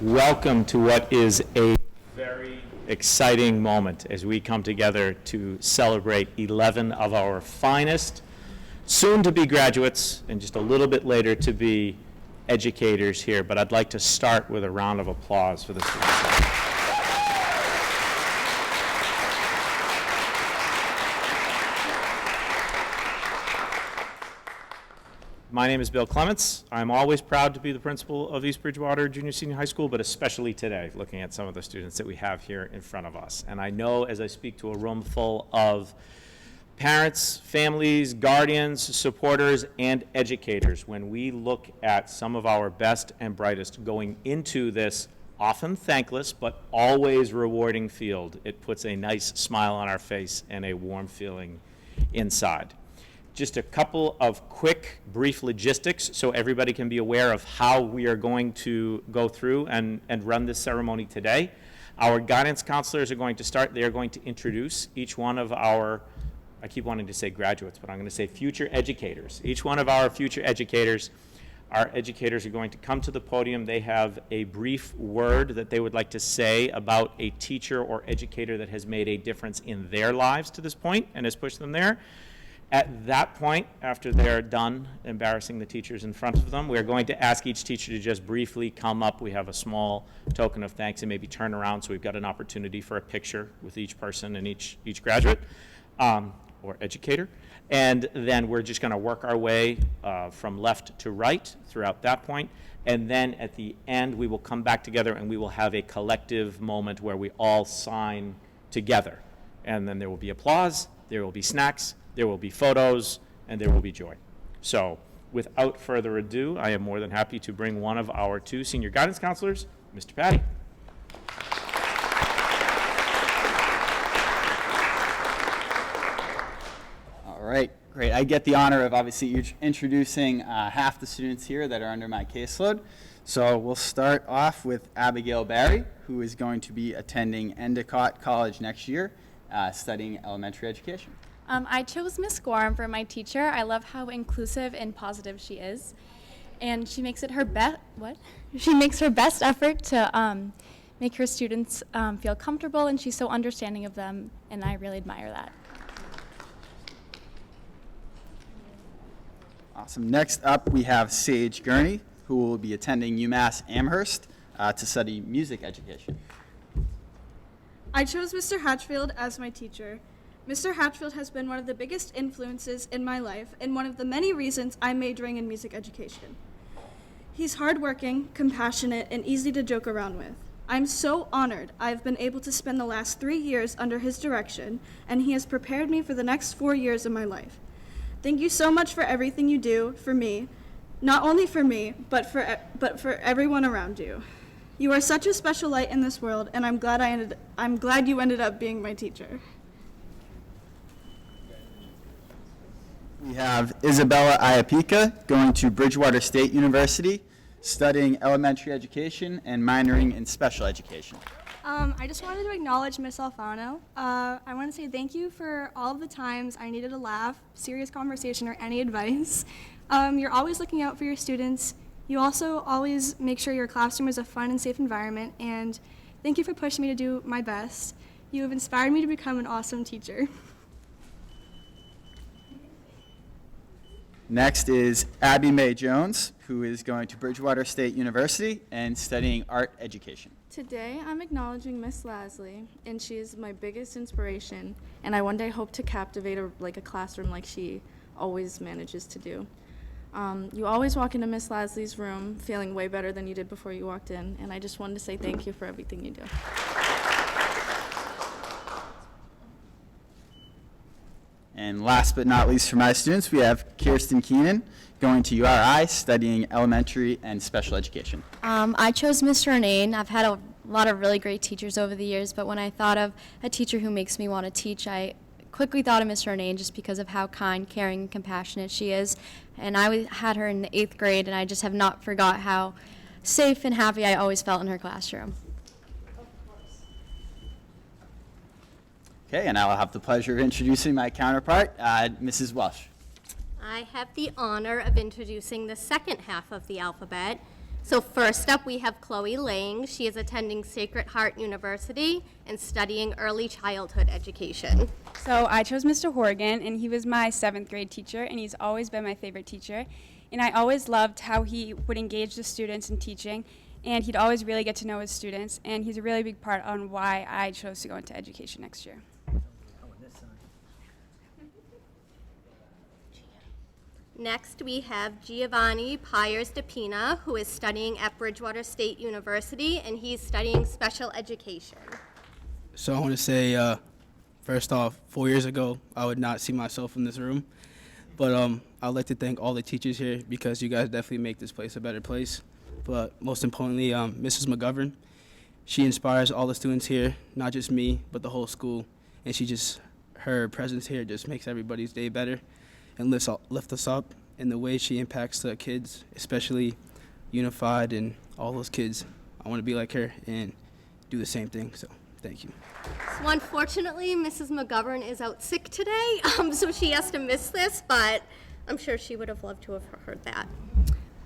welcome to what is a very exciting moment as we come together to celebrate 11 of our finest, soon-to-be graduates, and just a little bit later to be educators here. But I'd like to start with a round of applause for the students. My name is Bill Clements. I'm always proud to be the principal of East Bridgewater Junior Senior High School, but especially today, looking at some of the students that we have here in front of us. And I know as I speak to a room full of parents, families, guardians, supporters, and educators, when we look at some of our best and brightest going into this often thankless but always rewarding field, it puts a nice smile on our face and a warm feeling inside. Just a couple of quick, brief logistics so everybody can be aware of how we are going to go through and run this ceremony today. Our guidance counselors are going to start. They are going to introduce each one of our, I keep wanting to say graduates, but I'm going to say future educators. Each one of our future educators, our educators are going to come to the podium. They have a brief word that they would like to say about a teacher or educator that has made a difference in their lives to this point and has pushed them there. At that point, after they're done embarrassing the teachers in front of them, we're going to ask each teacher to just briefly come up. We have a small token of thanks and maybe turn around so we've got an opportunity for a picture with each person and each graduate or educator. And then we're just going to work our way from left to right throughout that point. And then at the end, we will come back together and we will have a collective moment where we all sign together. And then there will be applause, there will be snacks, there will be photos, and there will be joy. So without further ado, I am more than happy to bring one of our two senior guidance counselors, Mr. Patty. All right, great. I get the honor of obviously introducing half the students here that are under my caseload. So we'll start off with Abigail Barry, who is going to be attending Endicott College next year, studying elementary education. I chose Miss Gorham for my teacher. I love how inclusive and positive she is, and she makes it her best. She makes her best effort to make her students feel comfortable, and she's so understanding of them, and I really admire that. Awesome. Next up, we have Sage Gurney, who will be attending UMass Amherst to study music education. I chose Mr. Hatchfield as my teacher. Mr. Hatchfield has been one of the biggest influences in my life and one of the many reasons I'm majoring in music education. He's hardworking, compassionate, and easy to joke around with. I'm so honored I've been able to spend the last 3 years under his direction, and he has prepared me for the next 4 years of my life. Thank you so much for everything you do for me, not only for me, but for everyone around you. You are such a special light in this world, and I'm glad you ended up being my teacher. We have Isabella Iapika going to Bridgewater State University, studying elementary education and minoring in special education. I just wanted to acknowledge Miss Alfano. I want to say thank you for all of the times I needed a laugh, serious conversation, or any advice. You're always looking out for your students. You also always make sure your classroom is a fun and safe environment, and thank you for pushing me to do my best. You have inspired me to become an awesome teacher. Next is Abby Mae Jones, who is going to Bridgewater State University and studying art education. Today, I'm acknowledging Miss Lasley, and she is my biggest inspiration, and I one day hope to captivate a classroom like she always manages to do. You always walk into Miss Lasley's room feeling way better than you did before you walked in, and I just wanted to say thank you for everything you do. And last but not least for my students, we have Kirsten Keenan going to URI studying elementary and special education. I chose Mr. Anane. I've had a lot of really great teachers over the years, but when I thought of a teacher who makes me want to teach, I quickly thought of Mr. Anane just because of how kind, caring, and compassionate she is. And I had her in the 8th grade, and I just have not forgot how safe and happy I always felt in her classroom. Okay, and I'll have the pleasure of introducing my counterpart, Mrs. Welsh. I have the honor of introducing the second half of the alphabet, So first up, we have Chloe Lang. She is attending Sacred Heart University and studying early childhood education. So I chose Mr. Horgan, and he was my 7th grade teacher, and he's always been my favorite teacher. And I always loved how he would engage the students in teaching, and he'd always really get to know his students, and he's a really big part on why I chose to go into education next year. Next, we have Giovanni Pyers DePina, who is studying at Bridgewater State University, and he's studying special education. So I want to say, first off, 4 years ago, I would not see myself in this room. But I'd like to thank all the teachers here because you guys definitely make this place a better place. But most importantly, Mrs. McGovern. She inspires all the students here, not just me, but the whole school. And her presence here just makes everybody's day better and lift us up in the way she impacts the kids, especially Unified and all those kids. I want to be like her and do the same thing, so thank you. So unfortunately, Mrs. McGovern is out sick today, so she has to miss this, but I'm sure she would have loved to have heard that.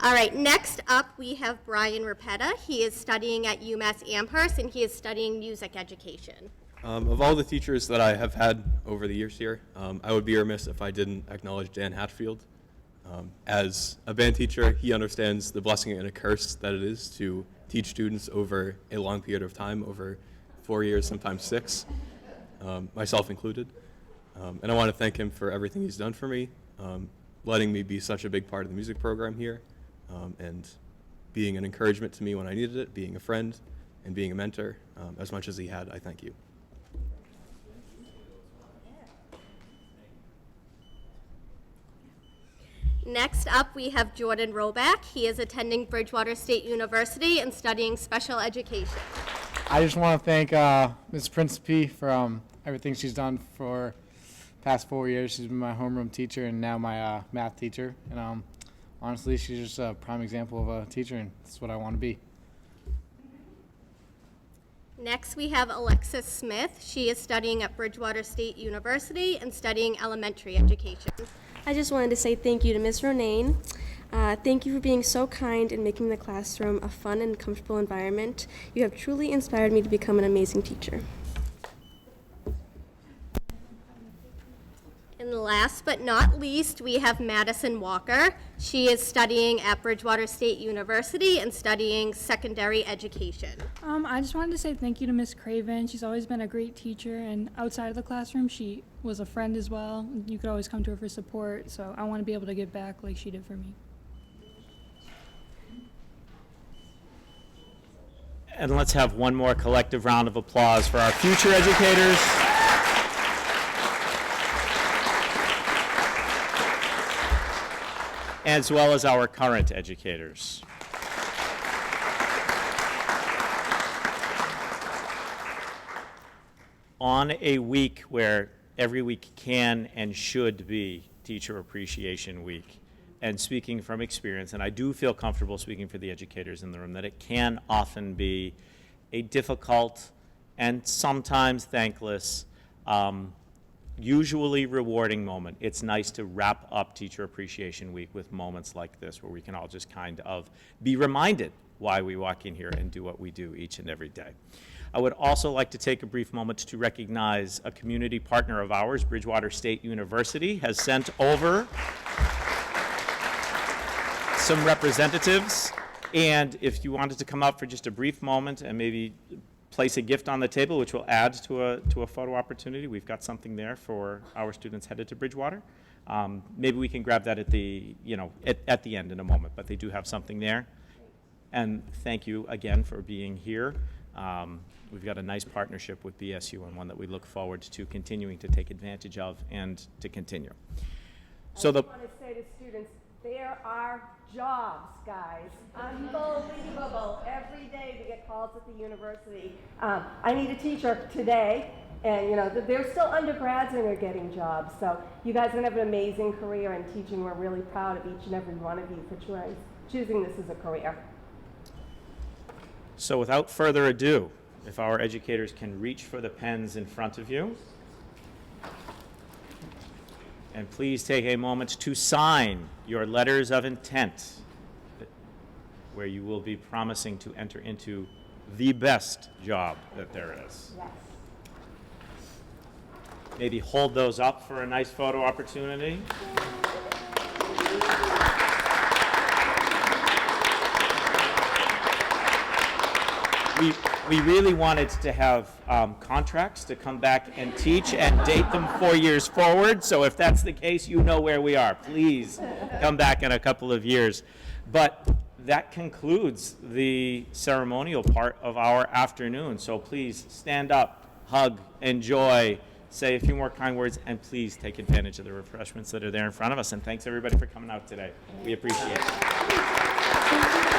All right, next up we have Brian Rapetta. He is studying at UMass Amherst, and he is studying music education. Of all the teachers that I have had over the years here, I would be remiss if I didn't acknowledge Dan Hatfield. As a band teacher, he understands the blessing and a curse that it is to teach students over a long period of time, over 4 years, sometimes 6, myself included. And I want to thank him for everything he's done for me, letting me be such a big part of the music program here, and being an encouragement to me when I needed it, being a friend, and being a mentor. As much as he had, I thank you. Next up, we have Jordan Roback. He is attending Bridgewater State University and studying special education. I just want to thank Ms. Principe for everything she's done for past 4 years. She's been my homeroom teacher and now my math teacher. And honestly, she's just a prime example of a teacher, and that's what I want to be. Next, we have Alexis Smith. She is studying at Bridgewater State University and studying elementary education. I just wanted to say thank you to Ms. Ronayne. Thank you for being so kind and making the classroom a fun and comfortable environment. You have truly inspired me to become an amazing teacher. And last but not least, we have Madison Walker. She is studying at Bridgewater State University and studying secondary education. I just wanted to say thank you to Miss Craven. She's always been a great teacher, and outside of the classroom, she was a friend as well. You could always come to her for support, so I want to be able to give back like she did for me. And let's have one more collective round of applause for our future educators. As well as our current educators. On a week where every week can and should be Teacher Appreciation Week, and speaking from experience, and I do feel comfortable speaking for the educators in the room, that it can often be a difficult and sometimes thankless, usually rewarding moment. It's nice to wrap up Teacher Appreciation Week with moments like this where we can all just kind of be reminded why we walk in here and do what we do each and every day. I would also like to take a brief moment to recognize a community partner of ours. Bridgewater State University has sent over some representatives, and if you wanted to come up for just a brief moment and maybe place a gift on the table, which will add to a photo opportunity. We've got something there for our students headed to Bridgewater. Maybe we can grab that at the end in a moment, but they do have something there. And thank you again for being here. We've got a nice partnership with BSU and one that we look forward to continuing to take advantage of and to continue. So I just want to say to students, there are jobs, guys. Unbelievable. Every day we get calls at the university. I need a teacher today. And, they're still undergrads and they're getting jobs. So you guys are going to have an amazing career in teaching. We're really proud of each and every one of you for choosing this as a career. So without further ado, if our educators can reach for the pens in front of you. And please take a moment to sign your letters of intent. where you will be promising to enter into the best job that there is. Yes. Maybe hold those up for a nice photo opportunity. We really wanted to have contracts to come back and teach and date them 4 years forward. So if that's the case, you know where we are. Please come back in a couple of years. But that concludes the ceremonial part of our afternoon. So please stand up, hug, enjoy, say a few more kind words, and please take advantage of the refreshments that are there in front of us. And thanks everybody for coming out today. We appreciate it.